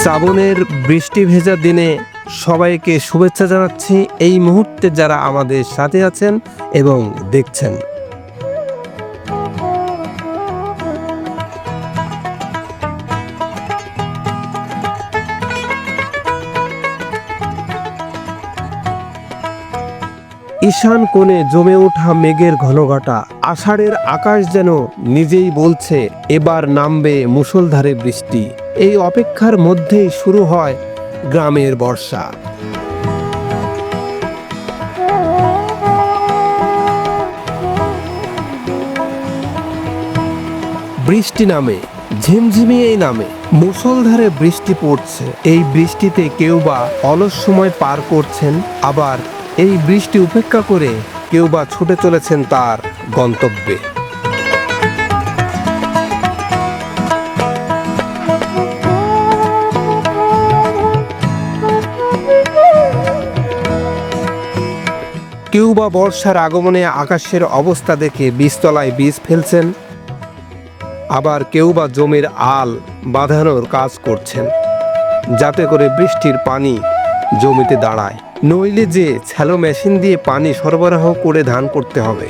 শ্রাবণের বৃষ্টি ভেজা দিনে সবাইকে শুভেচ্ছা জানাচ্ছি। এই মুহূর্তে যারা আমাদের সাথে আছেন এবং দেখছেন, ঈশান কোণে জমে ওঠা মেঘের ঘনঘটা, আষাঢ়ের আকাশ যেন নিজেই বলছে এবার নামবে মুষলধারে বৃষ্টি। এই অপেক্ষার মধ্যেই শুরু হয় গ্রামের বর্ষা। বৃষ্টি নামে, ঝিমঝিমিয়েই নামে, মুষলধারে বৃষ্টি পড়ছে। এই বৃষ্টিতে কেউ বা অলস সময় পার করছেন, আবার এই বৃষ্টি উপেক্ষা করে কেউ বা ছুটে চলেছেন তার গন্তব্যে। কেউ বা বর্ষার আগমনে আকাশের অবস্থা দেখে বীজতলায় বীজ ফেলছেন, আবার কেউ বা জমির আল বাঁধানোর কাজ করছেন যাতে করে বৃষ্টির পানি জমিতে দাঁড়ায়, নইলে যে শ্যালো মেশিন দিয়ে পানি সরবরাহ করে ধান করতে হবে।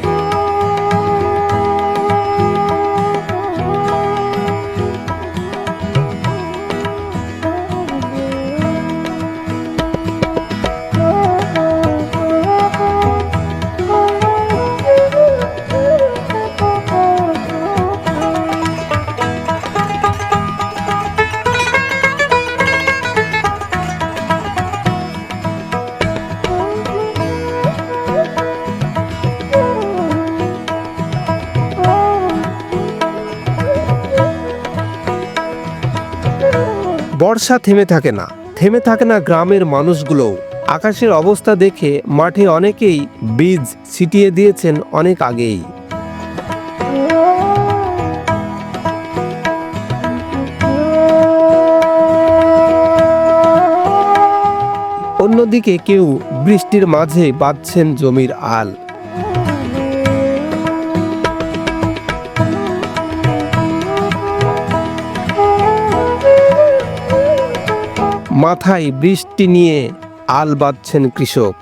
বর্ষা থেমে থাকে না গ্রামের মানুষগুলোও। আকাশের অবস্থা দেখে মাঠে অনেকেই বীজ ছিটিয়ে দিয়েছেন অনেক আগেই। অন্যদিকে কেউ বৃষ্টির মাঝে বাঁধছেন জমির আল। মাথায় বৃষ্টি নিয়ে আল বাঁধছেন কৃষক।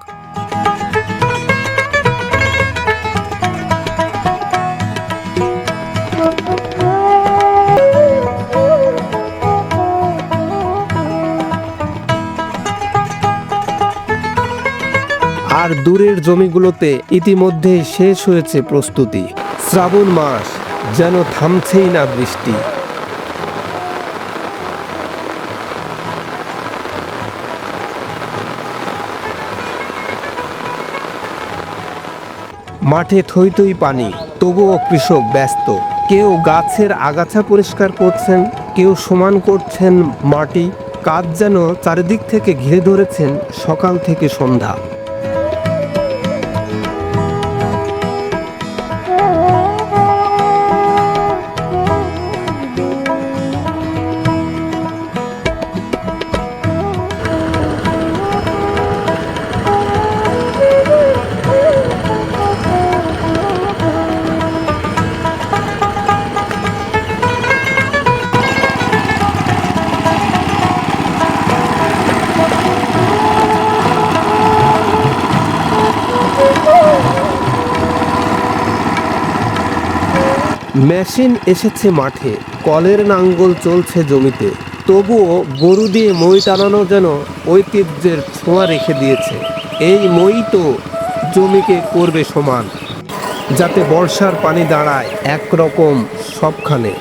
আর দূরের জমিগুলোতে ইতিমধ্যে শেষ হয়েছে প্রস্তুতি। শ্রাবণ মাস যেন থামছেই না বৃষ্টি। মাঠে থই থই পানি, তবুও কৃষক ব্যস্ত। কেউ গাছের আগাছা পরিষ্কার করছেন, কেউ সমান করছেন মাটি। কাজ যেন চারিদিক থেকে ঘিরে ধরেছেন সকাল থেকে সন্ধ্যা। মেশিন এসেছে মাঠে, কলের নাঙ্গল চলছে জমিতে, তবুও গরু দিয়ে মই টানানো যেন ঐতিহ্যের ছোঁয়া রেখে দিয়েছে। এই মই তো জমিকে করবে সমান, যাতে বর্ষার পানি দাঁড়ায় একরকম সবখানে।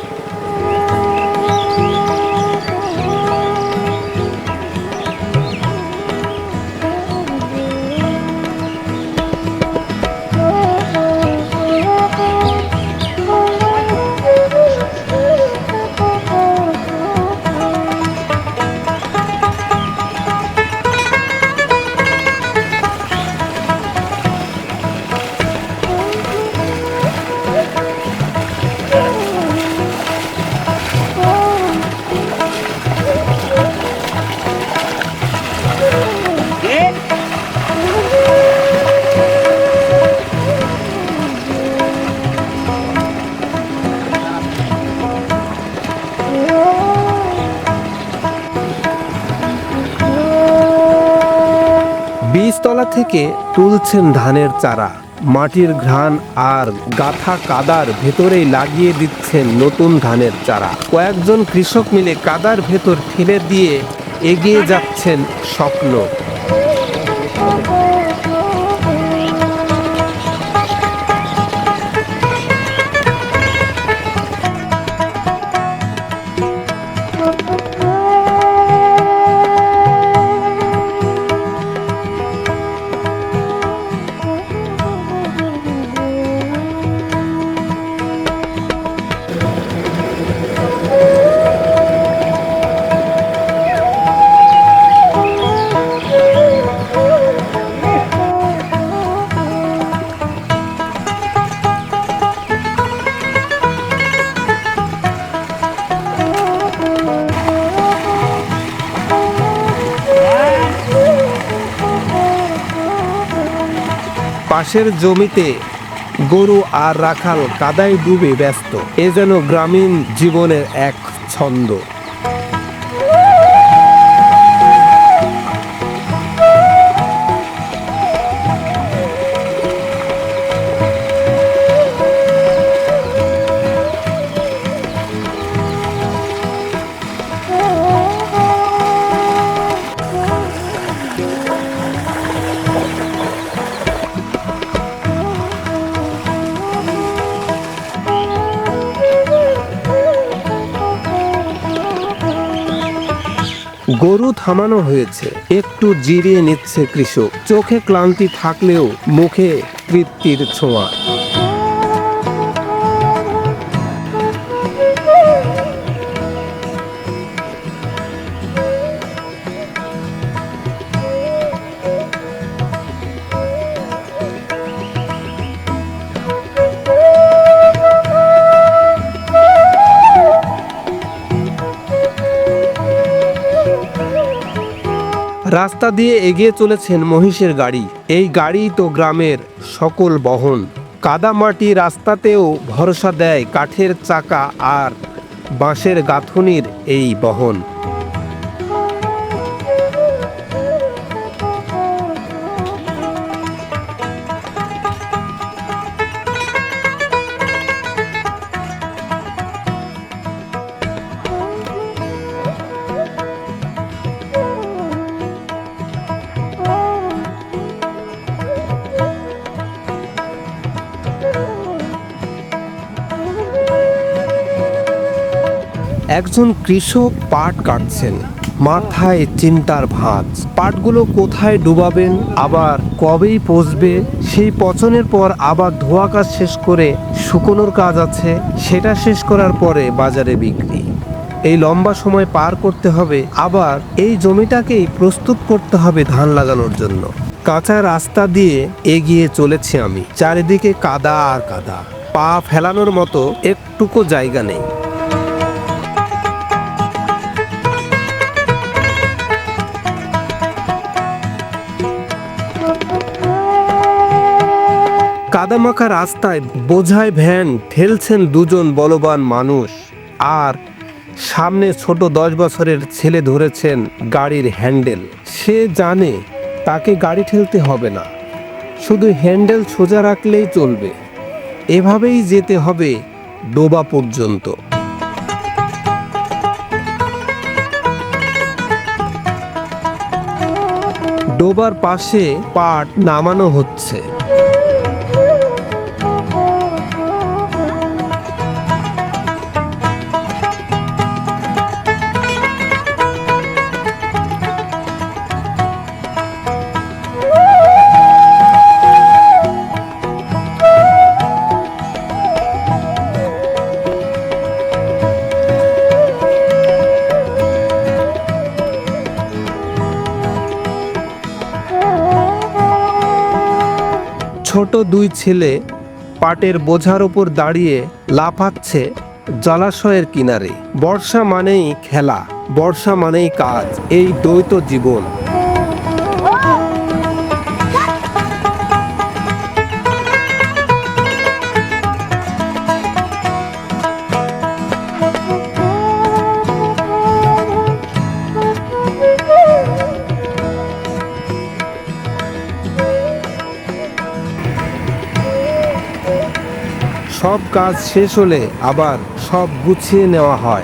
বীজতলা থেকে তুলছেন ধানের চারা, মাটির ঘ্রাণ আর গাথা কাদার ভেতরেই লাগিয়ে দিচ্ছেন নতুন ধানের চারা। কয়েকজন কৃষক মিলে কাদার ভেতর ফেলে দিয়ে এগিয়ে যাচ্ছেন স্বপ্ন। পাশের জমিতে গরু আর রাখাল কাদায় ডুবে ব্যস্ত। এ যেন গ্রামীণ জীবনের এক ছন্দ। গরু থামানো হয়েছে, একটু জিরিয়ে নিচ্ছে কৃষক। চোখে ক্লান্তি থাকলেও মুখে তৃপ্তির ছোঁয়া। রাস্তা দিয়ে এগিয়ে চলেছেন মহিষের গাড়ি। এই গাড়ি তো গ্রামের সকল বহন। কাদামাটি রাস্তাতেও ভরসা দেয় কাঠের চাকা আর বাঁশের গাঁথুনির এই বহন। একজন কৃষক পাট কাটছেন, মাথায় চিন্তার ভাঁজ। পাটগুলো কোথায় ডুবাবেন, আবার কবেই পচবে, সেই পচনের পর আবার ধোয়া কাজ শেষ করে শুকোনোর কাজ আছে, সেটা শেষ করার পরে বাজারে বিক্রি। এই লম্বা সময় পার করতে হবে, আবার এই জমিটাকেই প্রস্তুত করতে হবে ধান লাগানোর জন্য। কাঁচা রাস্তা দিয়ে এগিয়ে চলেছি আমি। চারিদিকে কাদা আর কাদা, পা ফেলানোর মতো একটুকু জায়গা নেই। কাদামাখা রাস্তায় বোঝাই ভ্যান ঠেলছেন দুজন বলবান মানুষ, আর সামনে ছোট 10 বছরের ছেলে ধরেছেন গাড়ির হ্যান্ডেল। সে জানে তাকে গাড়ি ঠেলতে হবে না, শুধু হ্যান্ডেল সোজা রাখলেই চলবে। এভাবেই যেতে হবে ডোবা পর্যন্ত। ডোবার পাশে পাট নামানো হচ্ছে। ছোট 2 ছেলে পাটের বোঝার উপর দাঁড়িয়ে লাফাচ্ছে জলাশয়ের কিনারে। বর্ষা মানেই খেলা, বর্ষা মানেই কাজ, এই দ্বৈত জীবন। সব কাজ শেষ হলে আবার সব গুছিয়ে নেওয়া হয়।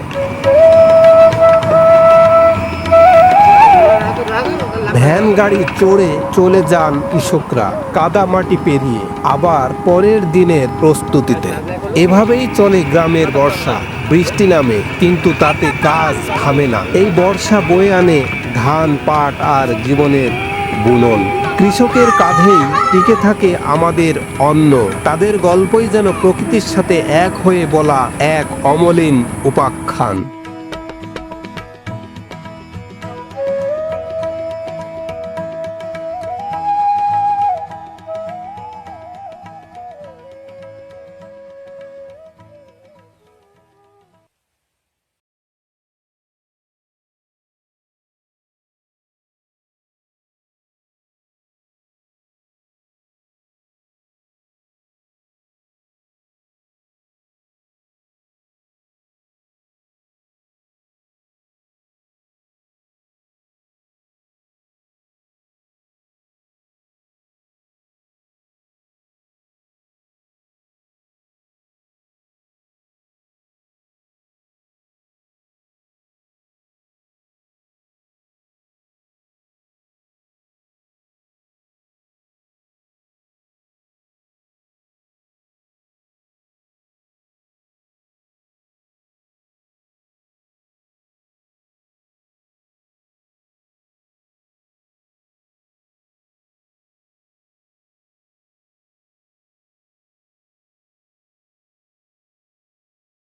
ভ্যান গাড়ি চড়ে চলে যান কৃষকরা কাদা মাটি পেরিয়ে আবার পরের দিনের প্রস্তুতিতে। এভাবেই চলে গ্রামের বর্ষা। বৃষ্টি নামে কিন্তু তাতে কাজ থামে না। এই বর্ষা বয়ে আনে ধান, পাট আর জীবনের বুনন। কৃষকের কাঁধেই টিকে থাকে আমাদের অন্ন। তাদের গল্পই যেন প্রকৃতির সাথে এক হয়ে বলা এক অমলিন উপাখ্যান।